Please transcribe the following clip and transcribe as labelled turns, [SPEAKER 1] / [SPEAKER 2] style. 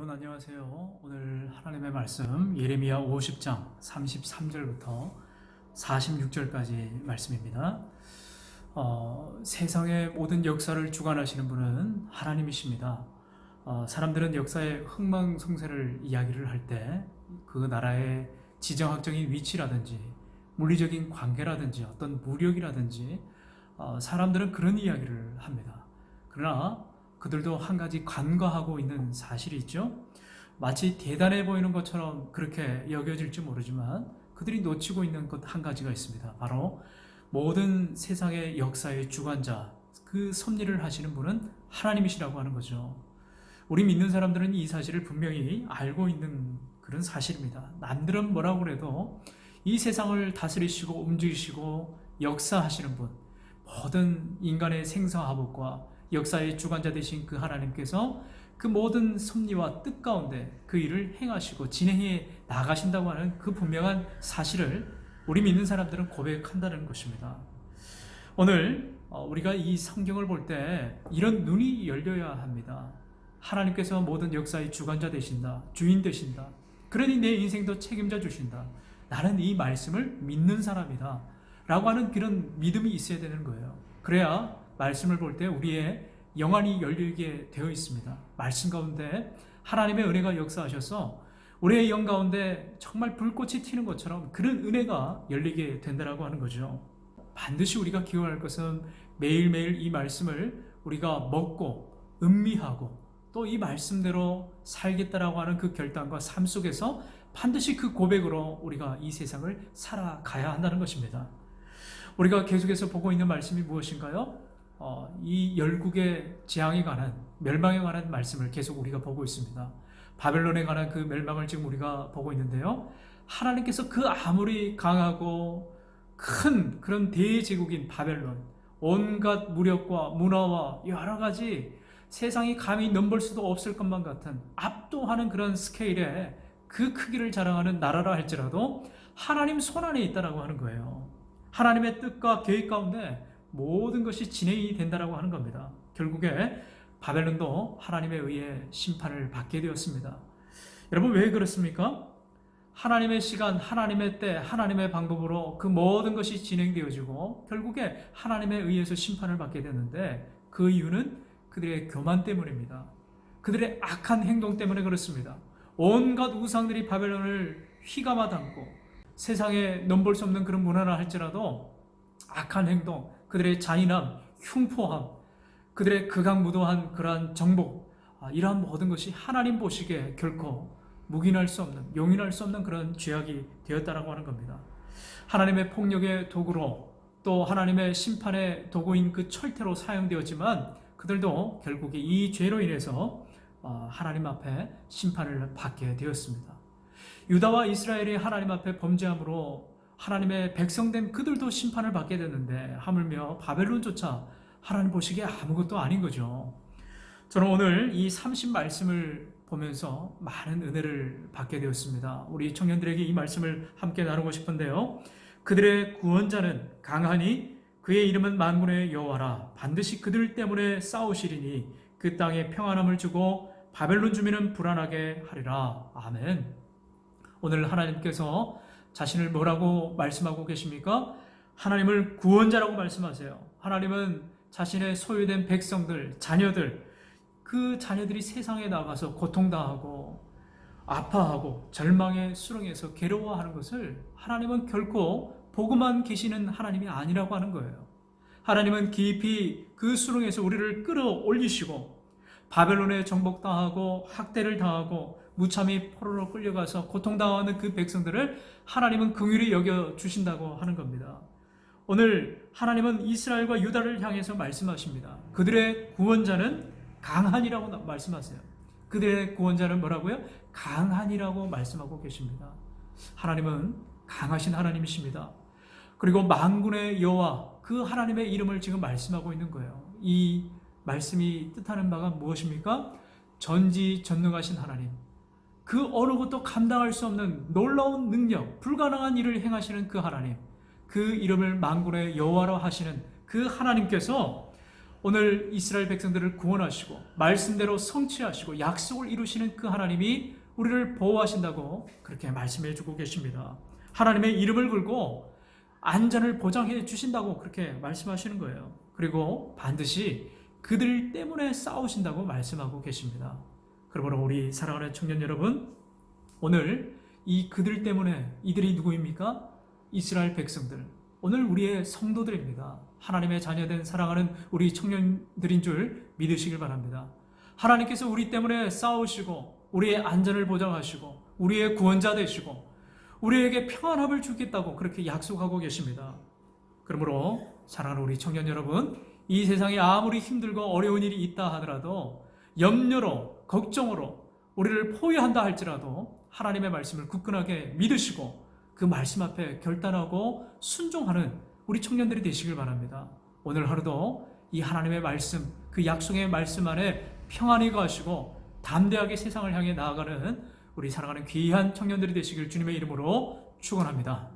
[SPEAKER 1] 여러분 안녕하세요. 오늘 하나님의 말씀 예레미야 50장 33절부터 46절까지 말씀입니다. 세상의 모든 역사를 주관하시는 분은 하나님이십니다. 사람들은 역사의 흥망성쇠를 이야기를 할 때 그 나라의 지정학적인 위치라든지 물리적인 관계라든지 어떤 무력이라든지 사람들은 그런 이야기를 합니다. 그러나 그들도 한 가지 간과하고 있는 사실이 있죠. 마치 대단해 보이는 것처럼 그렇게 여겨질지 모르지만 그들이 놓치고 있는 것 한 가지가 있습니다. 바로 모든 세상의 역사의 주관자, 그 섭리를 하시는 분은 하나님이시라고 하는 거죠. 우리 믿는 사람들은 이 사실을 분명히 알고 있는 그런 사실입니다. 남들은 뭐라고 그래도 이 세상을 다스리시고 움직이시고 역사하시는 분, 모든 인간의 생사화복과 역사의 주관자 되신 그 하나님께서 그 모든 섭리와 뜻 가운데 그 일을 행하시고 진행해 나가신다고 하는 그 분명한 사실을 우리 믿는 사람들은 고백한다는 것입니다. 오늘 우리가 이 성경을 볼 때 이런 눈이 열려야 합니다. 하나님께서 모든 역사의 주관자 되신다, 주인 되신다. 그러니 내 인생도 책임져 주신다. 나는 이 말씀을 믿는 사람이다 라고 하는 그런 믿음이 있어야 되는 거예요. 그래야 말씀을 볼 때 우리의 영안이 열리게 되어 있습니다. 말씀 가운데 하나님의 은혜가 역사하셔서 우리의 영 가운데 정말 불꽃이 튀는 것처럼 그런 은혜가 열리게 된다라고 하는 거죠. 반드시 우리가 기억할 것은 매일매일 이 말씀을 우리가 먹고 음미하고 또 이 말씀대로 살겠다라고 하는 그 결단과 삶 속에서 반드시 그 고백으로 우리가 이 세상을 살아가야 한다는 것입니다. 우리가 계속해서 보고 있는 말씀이 무엇인가요? 이 열국의 재앙에 관한, 멸망에 관한 말씀을 계속 우리가 보고 있습니다. 바벨론에 관한 그 멸망을 지금 우리가 보고 있는데요. 하나님께서 그 아무리 강하고 큰 그런 대제국인 바벨론, 온갖 무력과 문화와 여러 가지 세상이 감히 넘볼 수도 없을 것만 같은 압도하는 그런 스케일의 그 크기를 자랑하는 나라라 할지라도 하나님 손안에 있다라고 하는 거예요. 하나님의 뜻과 계획 가운데 모든 것이 진행이 된다라고 하는 겁니다. 결국에 바벨론도 하나님에 의해 심판을 받게 되었습니다. 여러분 왜 그렇습니까? 하나님의 시간, 하나님의 때, 하나님의 방법으로 그 모든 것이 진행되어지고 결국에 하나님에 의해서 심판을 받게 되는데 그 이유는 그들의 교만 때문입니다. 그들의 악한 행동 때문에 그렇습니다. 온갖 우상들이 바벨론을 휘감아 담고 세상에 넘볼 수 없는 그런 문화라 할지라도 악한 행동, 그들의 잔인함, 흉포함, 그들의 극악무도한 그러한 정복, 이러한 모든 것이 하나님 보시기에 결코 묵인할 수 없는, 용인할 수 없는 그런 죄악이 되었다라고 하는 겁니다. 하나님의 폭력의 도구로 또 하나님의 심판의 도구인 그 철퇴로 사용되었지만 그들도 결국에 이 죄로 인해서 하나님 앞에 심판을 받게 되었습니다. 유다와 이스라엘이 하나님 앞에 범죄함으로 하나님의 백성된 그들도 심판을 받게 됐는데 하물며 바벨론조차 하나님 보시기에 아무것도 아닌 거죠. 저는 오늘 이 30 말씀을 보면서 많은 은혜를 받게 되었습니다. 우리 청년들에게 이 말씀을 함께 나누고 싶은데요. 그들의 구원자는 강하니 그의 이름은 만군의 여호와라. 반드시 그들 때문에 싸우시리니 그 땅에 평안함을 주고 바벨론 주민은 불안하게 하리라. 아멘. 오늘 하나님께서 자신을 뭐라고 말씀하고 계십니까? 하나님을 구원자라고 말씀하세요. 하나님은 자신의 소유된 백성들, 자녀들, 그 자녀들이 세상에 나가서 고통당하고 아파하고 절망의 수렁에서 괴로워하는 것을 하나님은 결코 보고만 계시는 하나님이 아니라고 하는 거예요. 하나님은 깊이 그 수렁에서 우리를 끌어올리시고 바벨론에 정복당하고 학대를 당하고 무참히 포로로 끌려가서 고통당하는 그 백성들을 하나님은 긍휼히 여겨주신다고 하는 겁니다. 오늘 하나님은 이스라엘과 유다를 향해서 말씀하십니다. 그들의 구원자는 강한이라고 말씀하세요. 그들의 구원자는 뭐라고요? 강한이라고 말씀하고 계십니다. 하나님은 강하신 하나님이십니다. 그리고 만군의 여호와, 그 하나님의 이름을 지금 말씀하고 있는 거예요. 이 말씀이 뜻하는 바가 무엇입니까? 전지전능하신 하나님, 그 어느 것도 감당할 수 없는 놀라운 능력, 불가능한 일을 행하시는 그 하나님, 그 이름을 만군의 여호와로 하시는 그 하나님께서 오늘 이스라엘 백성들을 구원하시고 말씀대로 성취하시고 약속을 이루시는 그 하나님이 우리를 보호하신다고 그렇게 말씀해 주고 계십니다. 하나님의 이름을 걸고 안전을 보장해 주신다고 그렇게 말씀하시는 거예요. 그리고 반드시 그들 때문에 싸우신다고 말씀하고 계십니다. 그러므로 우리 사랑하는 청년 여러분, 오늘 이 그들 때문에, 이들이 누구입니까? 이스라엘 백성들, 오늘 우리의 성도들입니다. 하나님의 자녀된 사랑하는 우리 청년들인 줄 믿으시길 바랍니다. 하나님께서 우리 때문에 싸우시고 우리의 안전을 보장하시고 우리의 구원자 되시고 우리에게 평안함을 주겠다고 그렇게 약속하고 계십니다. 그러므로 사랑하는 우리 청년 여러분, 이 세상에 아무리 힘들고 어려운 일이 있다 하더라도 염려로, 걱정으로 우리를 포위한다 할지라도 하나님의 말씀을 굳건하게 믿으시고 그 말씀 앞에 결단하고 순종하는 우리 청년들이 되시길 바랍니다. 오늘 하루도 이 하나님의 말씀, 그 약속의 말씀 안에 평안히 거하시고 담대하게 세상을 향해 나아가는 우리 사랑하는 귀한 청년들이 되시길 주님의 이름으로 축원합니다.